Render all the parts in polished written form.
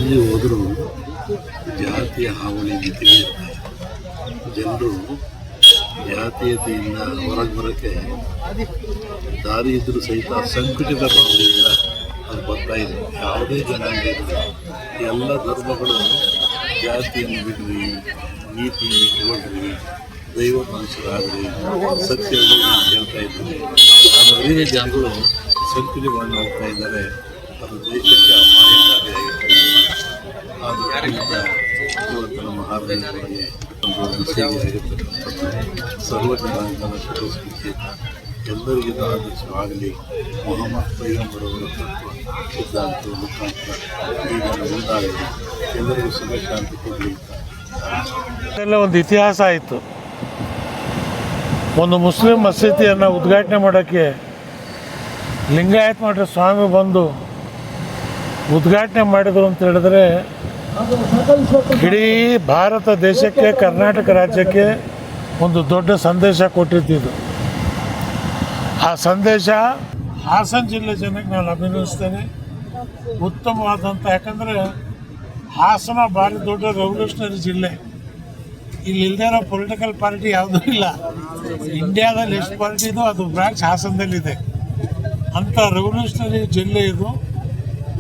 ಎಲ್ಲಿ ಹೋದರೂ ಜಾತಿಯ ಹಾವಳಿ ಜೊತೆಗೆ ಜನರು ಜಾತೀಯತೆಯಿಂದ ಹೊರಗೆ ಬರೋಕ್ಕೆ ದಾರಿ ಇದ್ದರೂ ಸಹಿತ ಸಂಕುಚಿತ ಭಾವನೆಯಿಂದ ಅದು ಬರ್ತಾ ಇದೆ. ಯಾವುದೇ ಜನಾಂಗ ಇರಲಿ, ಎಲ್ಲ ಧರ್ಮಗಳು ಜಾತಿಯನ್ನು ಬಿಡ್ರಿ, ನೀತಿ ಇಟ್ಕೊಳ್ರಿ, ದೈವ ಮನುಷ್ಯರಾಗ್ರಿ, ಸತ್ಯ ಹೇಳ್ತಾ ಇದ್ದಾರೆ. ಅದು ಅರಿವಿನ ಜನಗಳು ಸಂಕುಚಿತವಾಗಿ ಹೋಗ್ತಾ ಇದ್ದಾರೆ. ಅದು ದೇಶಕ್ಕೆ ಅಪಾಯಕಾರಿಯಾಗಿರ್ತದೆ. ಆದ್ದರಿಂದ ಇವತ್ತು ನಮ್ಮ ಹಾರೈಕೆಗಳಿಗೆ ಒಂದು ಸೇವೆಯಾಗಿರ್ತಕ್ಕಂಥದ್ದು ಸರ್ವ ಜನಾಂಗದ ಸಂಸ್ಕೃತಿಯನ್ನು ಎಲ್ಲರಿಗೂ ಆದರ್ಶವಾಗಲಿ. ಮೊಹಮ್ಮದ್ ಪೈಗಂಬರವರ ತತ್ವ ಸಿದ್ಧಾಂತ ಮುಖಾಂತರ ಈಗ ಮುಂದಾಗಲಿ, ಎಲ್ಲರಿಗೂ ಸುಖ ಶಾಂತಿ ಕೊಡಲಿ. ಎಲ್ಲ ಒಂದು ಇತಿಹಾಸ ಆಯಿತು. ಒಂದು ಮುಸ್ಲಿಂ ಮಸೀದಿಯನ್ನು ಉದ್ಘಾಟನೆ ಮಾಡೋಕ್ಕೆ ಲಿಂಗಾಯತ ಮಠದ ಸ್ವಾಮಿ ಬಂದು ಉದ್ಘಾಟನೆ ಮಾಡಿದರು ಅಂತ ಹೇಳಿದ್ರೆ ಇಡೀ ಭಾರತ ದೇಶಕ್ಕೆ, ಕರ್ನಾಟಕ ರಾಜ್ಯಕ್ಕೆ ಒಂದು ದೊಡ್ಡ ಸಂದೇಶ ಕೊಟ್ಟಿದ್ದು. ಆ ಸಂದೇಶ ಹಾಸನ ಜಿಲ್ಲೆ ಜನಕ್ಕೆ ನಾನು ಅಭಿನಂದಿಸ್ತೇನೆ. ಉತ್ತಮವಾದಂಥ, ಯಾಕಂದರೆ ಹಾಸನ ಭಾರಿ ದೊಡ್ಡ ರೆವಲ್ಯೂಷನರಿ ಜಿಲ್ಲೆ. ಇಲ್ಲಿ ಇಲ್ಲದೇ ಇರೋ ಪೊಲಿಟಿಕಲ್ ಪಾರ್ಟಿ ಯಾವುದೂ ಇಲ್ಲ. ಇಂಡಿಯಾದಲ್ಲಿ ಎಷ್ಟು ಪಾರ್ಟಿ ಇದೋ ಅದು ಬ್ರಾಂಚ್ ಹಾಸನದಲ್ಲಿದೆ. ಅಂಥ ರೆವಲ್ಯೂಷನರಿ ಜಿಲ್ಲೆ ಇದು.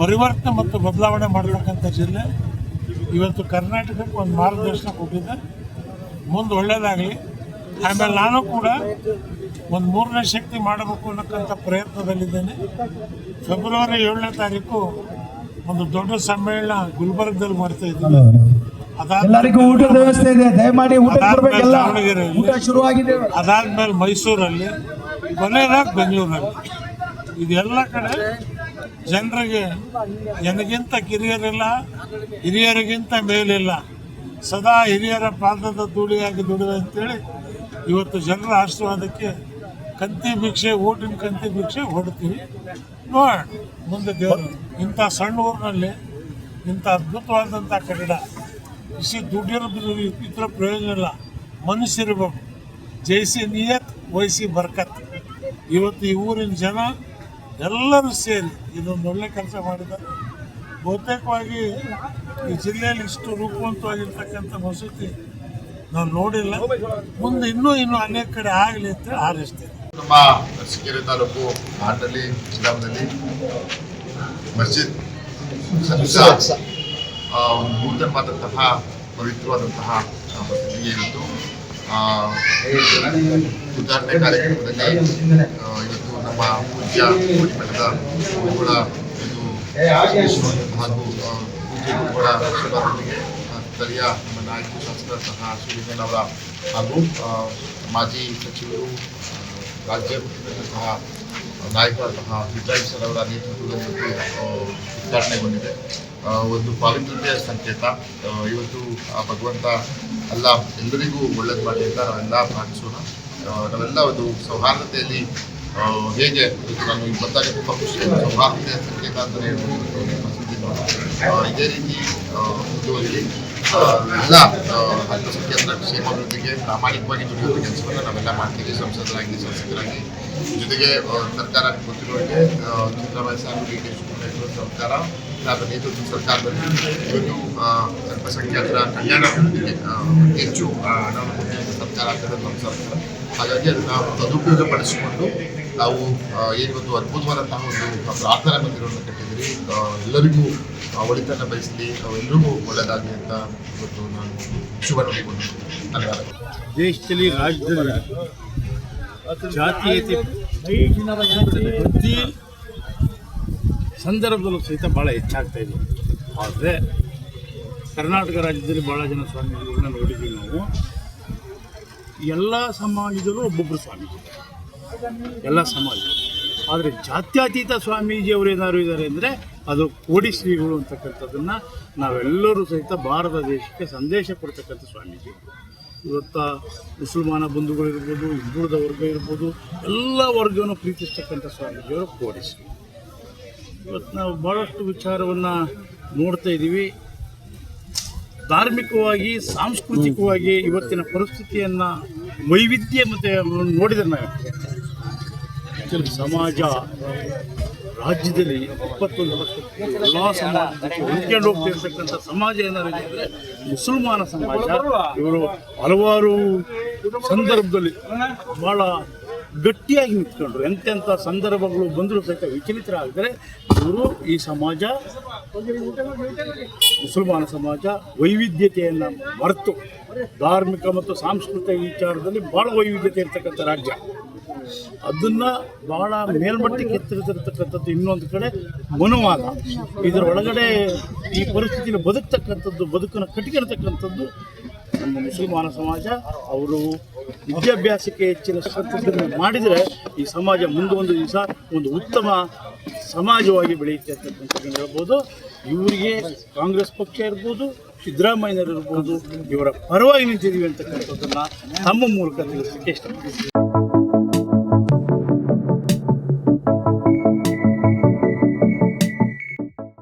ಪರಿವರ್ತನೆ ಮತ್ತು ಬದಲಾವಣೆ ಮಾಡತಕ್ಕಂಥ ಜಿಲ್ಲೆ. ಇವತ್ತು ಕರ್ನಾಟಕಕ್ಕೆ ಒಂದು ಮಾರ್ಗದರ್ಶನ ಕೊಟ್ಟಿದೆ. ಮುಂದೆ ಒಳ್ಳೆಯದಾಗಲಿ. ಆಮೇಲೆ ನಾನು ಕೂಡ ಒಂದು 3ನೇ ಶಕ್ತಿ ಮಾಡಬೇಕು ಅನ್ನೋಕ್ಕಂಥ ಪ್ರಯತ್ನದಲ್ಲಿದ್ದೇನೆ. ಫೆಬ್ರವರಿ 7ನೇ ತಾರೀಕು ಒಂದು ದೊಡ್ಡ ಸಮ್ಮೇಳನ ಗುಲ್ಬರ್ಗದಲ್ಲಿ ಮಾಡ್ತಾ ಇದ್ದೀನಿ. ಅದಾದ್ಮೇಲೆ ಮೈಸೂರಲ್ಲಿ, ಕೊನೆಯದಾಗಿ ಬೆಂಗಳೂರಲ್ಲಿ. ಇದೆಲ್ಲ ಕಡೆ ಜನರಿಗೆ ನನಗಿಂತ ಕಿರಿಯರಿಲ್ಲ, ಹಿರಿಯರಿಗಿಂತ ಮೇಲಿಲ್ಲ, ಸದಾ ಹಿರಿಯರ ಪಾದದ ಧೂಳಿಯಾಗಿ ದುಡಿವೆ ಅಂತೇಳಿ ಇವತ್ತು ಜನರ ಆಶೀರ್ವಾದಕ್ಕೆ ಕಂತಿ ಭಿಕ್ಷೆ, ಓಟಿನ ಕಂತಿ ಭಿಕ್ಷೆ ಹೊಡ್ತೀವಿ. ನೋಡೋಣ ಮುಂದೆ ದೇವರು. ಇಂಥ ಸಣ್ಣ ಊರಿನಲ್ಲಿ ಇಂಥ ಅದ್ಭುತವಾದಂಥ ಕಟ್ಟಡ, ಇಸಿ ದುಡ್ಡಿರೋ ಇತರ ಪ್ರಯೋಜನ ಇಲ್ಲ. ಮನುಷ್ಯರಿರ್ಬೇಕು. ಜೈಸಿ ನಿಯತ್ ವಹಿಸಿ ಬರ್ಕತ್. ಇವತ್ತು ಈ ಊರಿನ ಜನ ಎಲ್ಲರೂ ಸೇರಿ ಇದೊಂದು ಒಳ್ಳೆ ಕೆಲಸ ಮಾಡಿದ್ದಾರೆ. ಬಹುತೇಕವಾಗಿ ಈ ಜಿಲ್ಲೆಯಲ್ಲಿ ಇಷ್ಟು ರೂಪವಂತವಾಗಿರ್ತಕ್ಕಂಥ ಮಸೂತಿ ನಾವು ನೋಡಿಲ್ಲ. ಮುಂದೆ ಇನ್ನೂ ಅನೇಕ ಕಡೆ ಆಗಲಿ ಅಂತ ಹಾರೈಸ್ತೇನೆ. ನಮ್ಮ ಅರಸೀಕೆರೆ ತಾಲೂಕು ಮಾಟಳ್ಳಿ ಗ್ರಾಮದಲ್ಲಿ ಮಸ್ಜಿದ್ ಒಂದು ನೂತನವಾದಂತಹ ಪವಿತ್ರವಾದಂತಹ ಮಸೀದಿಗೆ ಇವತ್ತು ಉದ್ಘಾಟನೆ ಕಾರ್ಯಕ್ರಮದಲ್ಲಿ ಇವತ್ತು ನಮ್ಮ ಪೂಜ್ಯ ಮಠದ ಗುರುಗಳ ಇದು ಹಾಗೂ ಪೂಜ್ಯ ಗುರುಗಳ ಆಶೀರ್ವಾದದೊಂದಿಗೆ ಸ್ಥಳೀಯ ನಮ್ಮ ನಾಯಕ ಶಾಸಕರಂತಹ ಶ್ರೀಧರನವರ ಹಾಗೂ ಮಾಜಿ ಸಚಿವರು, ರಾಜ್ಯ ಮುಖ್ಯಮಂತ್ರಿಗಳಂತಹ ನಾಯಕರಂತಹ ಇಬ್ರಾಹಿಂ ಸರ್ ಅವರ ನೇತೃತ್ವದಲ್ಲಿ ಉದ್ಘಾಟನೆಗೊಂಡಿದೆ. ಒಂದು ಪಾವಿತ್ರ್ಯತೆಯ ಸಂಕೇತ. ಇವತ್ತು ಆ ಭಗವಂತ ಎಲ್ಲರಿಗೂ ಒಳ್ಳೇದು ಮಾಡಿ ಅಂತ ನಾವೆಲ್ಲ ಪ್ರಾರ್ಥಿಸೋಣ. ನಾವೆಲ್ಲ ಒಂದು ಸೌಹಾರ್ದತೆಯಲ್ಲಿ ಹೇಗೆ ನಾನು ಬಂದಾಗ ತುಂಬ ಖುಷಿ ಸೌಹಾರ್ದತೆಯ ಸಂಕೇತ ಅಂತಲೇ ಹೇಳ್ಬೋದು. ಇದೇ ರೀತಿ ಮುಂದುವರಿಲಿ. ಎಲ್ಲ ಅಲ್ಪಸಂಖ್ಯಾತರ ಕ್ಷೇಮಾಭಿವೃದ್ಧಿಗೆ ಪ್ರಾಮಾಣಿಕವಾಗಿ ದುಡಿಯುವ ಕೆಲಸವನ್ನು ನಾವೆಲ್ಲ ಮಾಡ್ತೀವಿ. ಸಂಸದರಾಗಿ ಜೊತೆಗೆ ಸರ್ಕಾರ ಗೊತ್ತಿರೋರಿಗೆ ಸಿದ್ದರಾಮಯ್ಯ ಸಾಹೇಬರು, ಡಿ ಕೆ ಶಿವಕುಮಾರ್ ಸರ್ಕಾರ, ನೇತೃತ್ವ ಸರ್ಕಾರದಲ್ಲಿ ಇವತ್ತು ಅಲ್ಪಸಂಖ್ಯಾತರ ಕಲ್ಯಾಣ ಅಭಿವೃದ್ಧಿಗೆ ಹೆಚ್ಚು ಹಣವನ್ನು ಕೊಟ್ಟಿರುವ ಸರ್ಕಾರ ಆಗ್ತದೆ ನಮ್ಮ ಸರ್ಕಾರ. ಹಾಗಾಗಿ ಅದನ್ನು ಸದುಪಯೋಗಪಡಿಸಿಕೊಂಡು ನಾವು ಏನೊಂದು ಅದ್ಭುತವಾದಂತಹ ಒಂದು ಪ್ರಾರ್ಥನಾ ಮಂದಿರವನ್ನು ಕಟ್ಟಿದ್ದೀರಿ. ಎಲ್ಲರಿಗೂ ಒಳಿತನ್ನ ಬಯಸಲಿ, ಎಲ್ಲರಿಗೂ ಒಳ್ಳೆಯದಾಗಲಿ ಅಂತ ಇವತ್ತು ನಾನು ಶುಭ ನುಡಿಕೊಂಡು ಧನ್ಯವಾದಗಳು. ದೇಶದಲ್ಲಿ, ರಾಜ್ಯದಲ್ಲಿ ಜಾತೀಯತೆ ಪ್ರತಿ ಸಂದರ್ಭದಲ್ಲೂ ಸಹಿತ ಭಾಳ ಹೆಚ್ಚಾಗ್ತಾ ಇದೆ. ಆದರೆ ಕರ್ನಾಟಕ ರಾಜ್ಯದಲ್ಲಿ ಭಾಳ ಜನ ಸ್ವಾಮೀಜಿಗಳನ್ನ ನೋಡಿದ್ದೀವಿ ನಾವು. ಎಲ್ಲ ಸಮಾಜದಲ್ಲೂ ಒಬ್ಬೊಬ್ಬರು ಸ್ವಾಮೀಜಿ, ಎಲ್ಲ ಸಮಾಜ. ಆದರೆ ಜಾತ್ಯತೀತ ಸ್ವಾಮೀಜಿಯವರು ಏನಾದ್ರು ಇದ್ದಾರೆ ಅಂದರೆ ಅದು ಕೋಡಿ ಶ್ರೀಗಳು ಅಂತಕ್ಕಂಥದ್ದನ್ನು ನಾವೆಲ್ಲರೂ ಸಹಿತ ಭಾರತ ದೇಶಕ್ಕೆ ಸಂದೇಶ ಕೊಡ್ತಕ್ಕಂಥ ಸ್ವಾಮೀಜಿ. ಇವತ್ತು ಮುಸಲ್ಮಾನ ಬಂಧುಗಳಿರ್ಬೋದು, ಹಿಂದುಳಿದ ವರ್ಗ ಇರ್ಬೋದು, ಎಲ್ಲ ವರ್ಗವನ್ನು ಪ್ರೀತಿಸ್ತಕ್ಕಂಥ ಸ್ವಾಮೀಜಿಯವರು ಕೋಡಿ ಶ್ರೀ. ಇವತ್ತು ನಾವು ಭಾಳಷ್ಟು ವಿಚಾರವನ್ನು ನೋಡ್ತಾ ಇದ್ದೀವಿ. ಧಾರ್ಮಿಕವಾಗಿ, ಸಾಂಸ್ಕೃತಿಕವಾಗಿ ಇವತ್ತಿನ ಪರಿಸ್ಥಿತಿಯನ್ನು ವೈವಿಧ್ಯ ಮತ್ತು ನೋಡಿದರೆ ನಾವು ಸಮಾಜ ರಾಜ್ಯದಲ್ಲಿ 21 ವರ್ಷಕ್ಕೆ ಎಲ್ಲ ಸಮಾಜಕ್ಕೆ ಹೊಂದ್ಕೊಂಡು ಹೋಗ್ತಿರ್ತಕ್ಕಂಥ ಸಮಾಜ ಏನಾರು ಇದೆ ಅಂದರೆ ಮುಸಲ್ಮಾನ ಸಮಾಜ. ಇವರು ಹಲವಾರು ಸಂದರ್ಭದಲ್ಲಿ ಭಾಳ ಗಟ್ಟಿಯಾಗಿ ನಿಂತ್ಕೊಂಡ್ರು. ಎಂತೆಂಥ ಸಂದರ್ಭಗಳು ಬಂದರೂ ಸಹಿತ ವಿಚಲಿತರಾಗಿದ್ದಾರೆ. ಇವರು ಈ ಸಮಾಜ, ಮುಸಲ್ಮಾನ ಸಮಾಜ ವೈವಿಧ್ಯತೆಯನ್ನು ಮರೆತು ಧಾರ್ಮಿಕ ಮತ್ತು ಸಾಂಸ್ಕೃತಿಕ ವಿಚಾರದಲ್ಲಿ ಭಾಳ ವೈವಿಧ್ಯತೆ ಇರ್ತಕ್ಕಂಥ ರಾಜ್ಯ. ಅದನ್ನು ಭಾಳ ಮೇಲ್ಮಟ್ಟಕ್ಕೆ ಎತ್ತರಿಸಿರ್ತಕ್ಕಂಥದ್ದು. ಇನ್ನೊಂದು ಕಡೆ ಮನುವಾದ, ಇದರ ಒಳಗಡೆ ಈ ಪರಿಸ್ಥಿತಿಯಲ್ಲಿ ಬದುಕ್ತಕ್ಕಂಥದ್ದು, ಬದುಕನ್ನು ಕಟ್ಟಿಕೊಳ್ತಕ್ಕಂಥದ್ದು ನಮ್ಮ ಮುಸಲ್ಮಾನ ಸಮಾಜ. ಅವರು ವಿದ್ಯಾಭ್ಯಾಸಕ್ಕೆ ಹೆಚ್ಚಿನ ಶಕ್ತಿಯನ್ನು ಮಾಡಿದರೆ ಈ ಸಮಾಜ ಮುಂದೊಂದು ದಿವಸ ಒಂದು ಉತ್ತಮ ಸಮಾಜವಾಗಿ ಬೆಳೆಯುತ್ತೆ ಅಂತಕ್ಕಂಥದ್ದು ಹೇಳ್ಬೋದು. ಇವರಿಗೆ ಕಾಂಗ್ರೆಸ್ ಪಕ್ಷ ಇರ್ಬೋದು, ಸಿದ್ದರಾಮಯ್ಯನವರು ಇರ್ಬೋದು, ಇವರ ಪರವಾಗಿ ನಿಂತಿದ್ದೀವಿ ಅಂತಕ್ಕಂಥದ್ದನ್ನು ತಮ್ಮ ಮೂಲಕ ತಿಳಿಸಲಿಕ್ಕೆ ಇಷ್ಟಪಡ್ತೀನಿ.